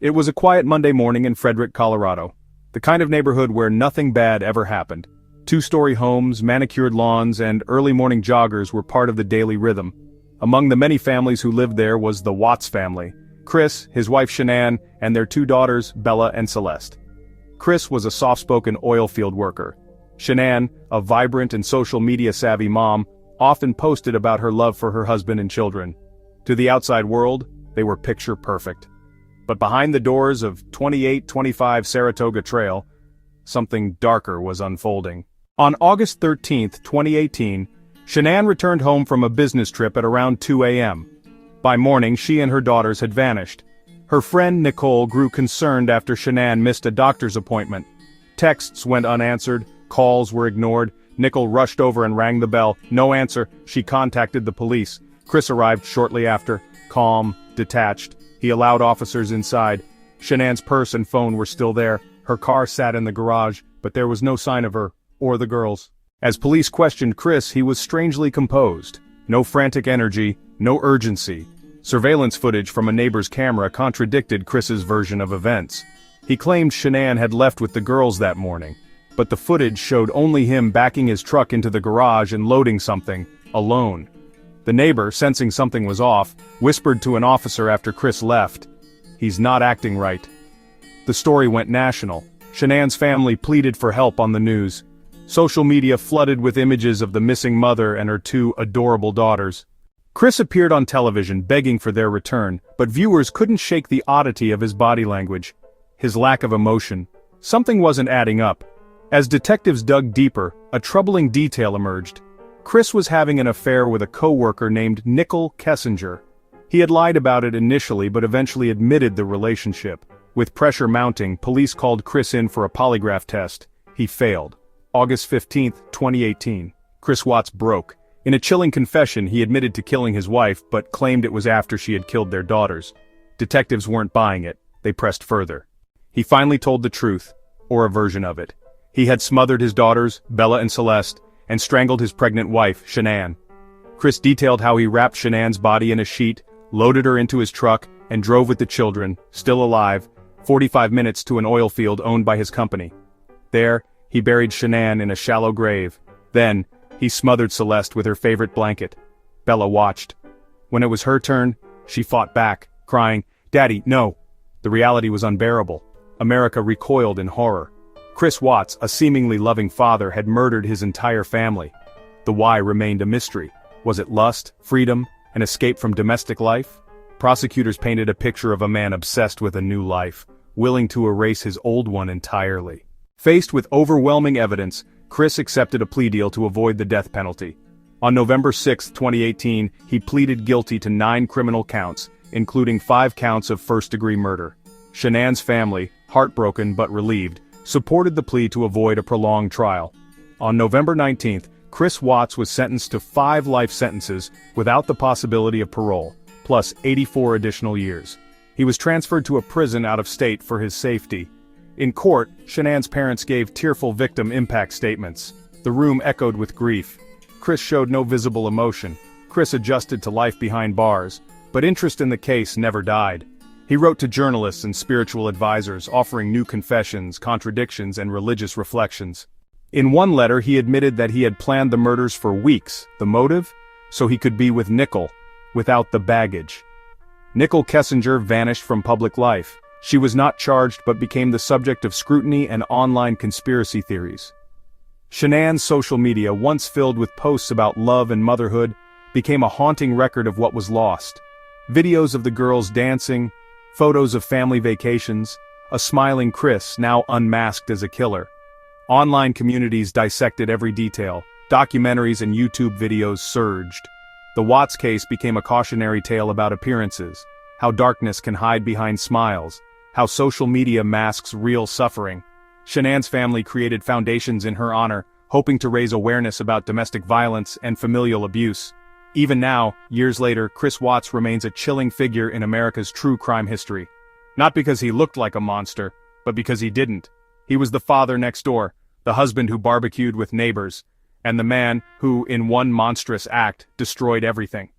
It was a quiet Monday morning in Frederick, Colorado. The kind of neighborhood where nothing bad ever happened. Two-story homes, manicured lawns, and early morning joggers were part of the daily rhythm. Among the many families who lived there was the Watts family. Chris, his wife Shanann, and their two daughters, Bella and Celeste. Chris was a soft-spoken oil field worker. Shanann, a vibrant and social media-savvy mom, often posted about her love for her husband and children. To the outside world, they were picture perfect. But behind the doors of 2825 Saratoga Trail, something darker was unfolding. On August 13, 2018, Shanann returned home from a business trip at around 2 a.m. By morning, she and her daughters had vanished. Her friend Nicole grew concerned after Shanann missed a doctor's appointment. Texts went unanswered, calls were ignored. Nicole rushed over and rang the bell. No answer. She contacted the police. Chris arrived shortly after, calm, detached. He allowed officers inside. Shanann's purse and phone were still there. Her car sat in the garage, but there was no sign of her, or the girls. As police questioned Chris, he was strangely composed. No frantic energy, no urgency. Surveillance footage from a neighbor's camera contradicted Chris's version of events. He claimed Shanann had left with the girls that morning, but the footage showed only him backing his truck into the garage and loading something, alone. The neighbor, sensing something was off, whispered to an officer after Chris left, "He's not acting right." The story went national. Shanann's family pleaded for help on the news. Social media flooded with images of the missing mother and her two adorable daughters. Chris appeared on television begging for their return, but viewers couldn't shake the oddity of his body language, his lack of emotion. Something wasn't adding up. As detectives dug deeper, a troubling detail emerged. Chris was having an affair with a co-worker named Nicole Kessinger. He had lied about it initially but eventually admitted the relationship. With pressure mounting, police called Chris in for a polygraph test. He failed. August 15, 2018. Chris Watts broke. In a chilling confession, he admitted to killing his wife but claimed it was after she had killed their daughters. Detectives weren't buying it. They pressed further. He finally told the truth, or a version of it. He had smothered his daughters, Bella and Celeste, and strangled his pregnant wife, Shanann. Chris detailed how he wrapped Shanann's body in a sheet, loaded her into his truck, and drove with the children, still alive, 45 minutes to an oil field owned by his company. There, he buried Shanann in a shallow grave. Then, he smothered Celeste with her favorite blanket. Bella watched. When it was her turn, she fought back, crying, "Daddy, no!" The reality was unbearable. America recoiled in horror. Chris Watts, a seemingly loving father, had murdered his entire family. The why remained a mystery. Was it lust, freedom, an escape from domestic life? Prosecutors painted a picture of a man obsessed with a new life, willing to erase his old one entirely. Faced with overwhelming evidence, Chris accepted a plea deal to avoid the death penalty. On November 6, 2018, he pleaded guilty to 9 criminal counts, including 5 counts of first-degree murder. Shanann's family, heartbroken but relieved, supported the plea to avoid a prolonged trial. On November 19, Chris Watts was sentenced to 5 life sentences without the possibility of parole, plus 84 additional years. He was transferred to a prison out of state for his safety. In court, Shanann's parents gave tearful victim impact statements. The room echoed with grief. Chris showed no visible emotion. Chris adjusted to life behind bars, but interest in the case never died. He wrote to journalists and spiritual advisors, offering new confessions, contradictions, and religious reflections. In one letter, he admitted that he had planned the murders for weeks. The motive? So he could be with Nicole, without the baggage. Nicole Kessinger vanished from public life. She was not charged but became the subject of scrutiny and online conspiracy theories. Shanann's social media, once filled with posts about love and motherhood, became a haunting record of what was lost. Videos of the girls dancing, photos of family vacations, a smiling Chris now unmasked as a killer. Online communities dissected every detail. Documentaries and YouTube videos surged. The Watts case became a cautionary tale about appearances, how darkness can hide behind smiles, how social media masks real suffering. Shanann's family created foundations in her honor, hoping to raise awareness about domestic violence and familial abuse. Even now, years later, Chris Watts remains a chilling figure in America's true crime history. Not because he looked like a monster, but because he didn't. He was the father next door, the husband who barbecued with neighbors, and the man who, in one monstrous act, destroyed everything.